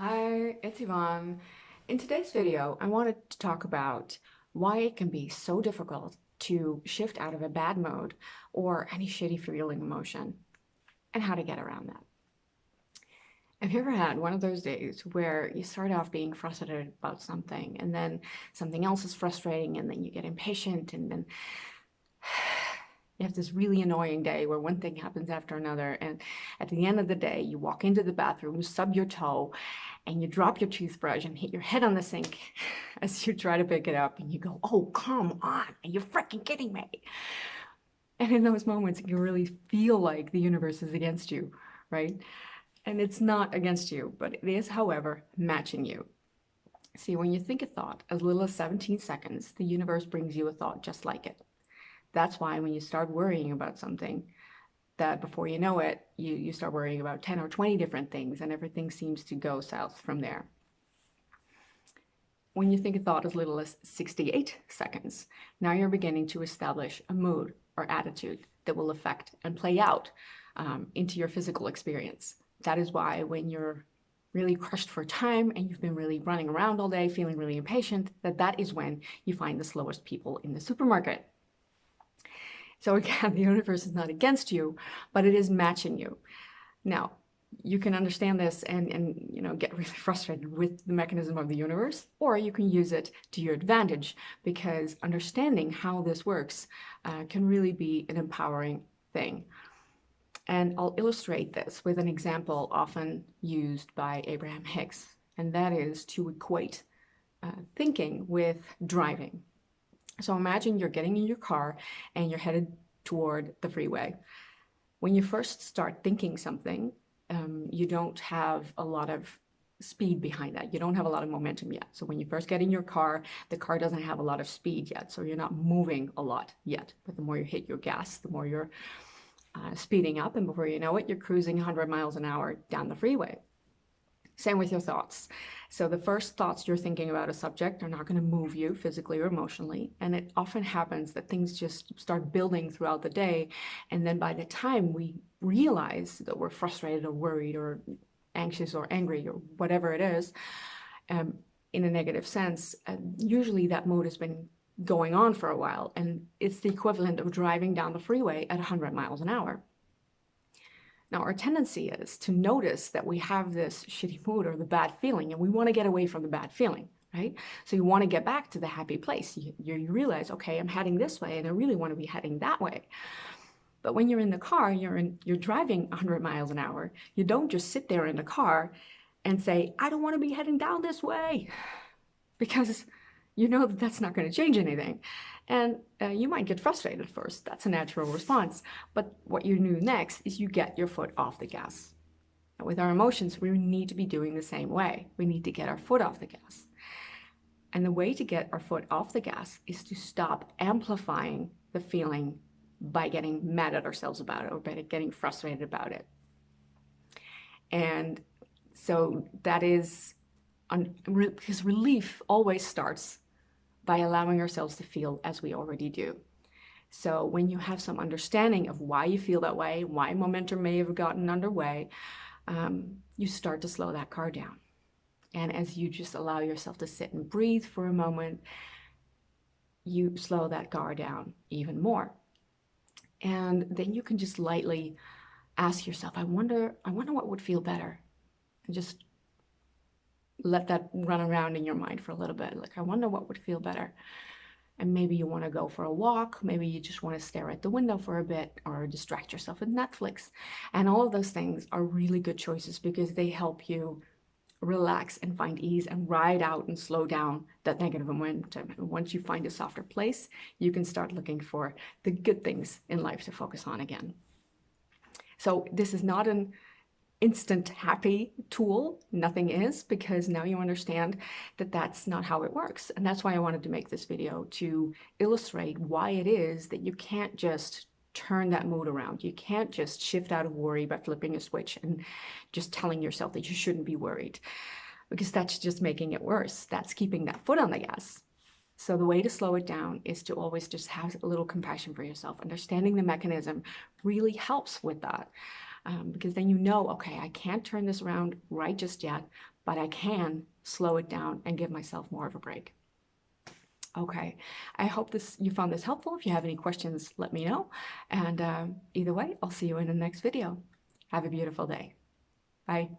Hi, it's Yvonne. In today's video, I wanted to talk about why it can be so difficult to shift out of a bad mode or any shitty feeling emotion and how to get around that. Have you ever had one of those days where you start off being frustrated about something and then something else is frustrating and then you get impatient and then you have this really annoying day where one thing happens after another, and at the end of the day, you walk into the bathroom, you stub your toe, and you drop your toothbrush and hit your head on the sink as you try to pick it up, and you go, "Oh, come on, are you freaking kidding me?" And in those moments, you really feel like the universe is against you, right? And it's not against you, but it is, however, matching you. See, when you think a thought as little as 17 seconds, the universe brings you a thought just like it. That's why when you start worrying about something, that before you know it, you start worrying about 10 or 20 different things and everything seems to go south from there. When you think a thought as little as 68 seconds, now you're beginning to establish a mood or attitude that will affect and play out into your physical experience. That is why when you're really crushed for time and you've been really running around all day, feeling really impatient, that is when you find the slowest people in the supermarket. So again, the universe is not against you, but it is matching you. Now, you can understand this and get really frustrated with the mechanism of the universe, or you can use it to your advantage, because understanding how this works can really be an empowering thing. And I'll illustrate this with an example often used by Abraham Hicks, and that is to equate thinking with driving. So imagine you're getting in your car and you're headed toward the freeway. When you first start thinking something, you don't have a lot of speed behind that. You don't have a lot of momentum yet. So when you first get in your car, the car doesn't have a lot of speed yet. So you're not moving a lot yet. But the more you hit your gas, the more you're speeding up. And before you know it, you're cruising 100 miles an hour down the freeway. Same with your thoughts. So the first thoughts you're thinking about a subject are not going to move you physically or emotionally. And it often happens that things just start building throughout the day. And then by the time we realize that we're frustrated or worried or anxious or angry or whatever it is, in a negative sense, usually that mood has been going on for a while. And it's the equivalent of driving down the freeway at 100 miles an hour. Now, our tendency is to notice that we have this shitty mood or the bad feeling, and we want to get away from the bad feeling, right? So you want to get back to the happy place. You realize, okay, I'm heading this way, and I really want to be heading that way. But when you're in the car, you're driving 100 miles an hour. You don't just sit there in the car and say, I don't want to be heading down this way, because you know that that's not going to change anything. And you might get frustrated first. That's a natural response. But what you do next is you get your foot off the gas. And with our emotions, we need to be doing the same way. We need to get our foot off the gas. And the way to get our foot off the gas is to stop amplifying the feeling by getting mad at ourselves about it or by getting frustrated about it. And so that is because relief always starts by allowing ourselves to feel as we already do. So when you have some understanding of why you feel that way, why momentum may have gotten underway, you start to slow that car down. And as you just allow yourself to sit and breathe for a moment, you slow that car down even more. And then you can just lightly ask yourself, I wonder what would feel better. And just let that run around in your mind for a little bit. Like, I wonder what would feel better. And maybe you want to go for a walk. Maybe you just want to stare at the window for a bit or distract yourself with Netflix. And all of those things are really good choices because they help you relax and find ease and ride out and slow down that negative momentum. And once you find a softer place, you can start looking for the good things in life to focus on again. So this is not an instant happy tool. Nothing is, because now you understand that that's not how it works. And that's why I wanted to make this video, to illustrate why it is that you can't just turn that mood around. You can't just shift out of worry by flipping a switch and just telling yourself that you shouldn't be worried, because that's just making it worse. That's keeping that foot on the gas. So the way to slow it down is to always just have a little compassion for yourself. Understanding the mechanism really helps with that. because then you know, okay, I can't turn this around right just yet, but I can slow it down and give myself more of a break. Okay, I hope you found this helpful. If you have any questions, let me know. And either way, I'll see you in the next video. Have a beautiful day. Bye.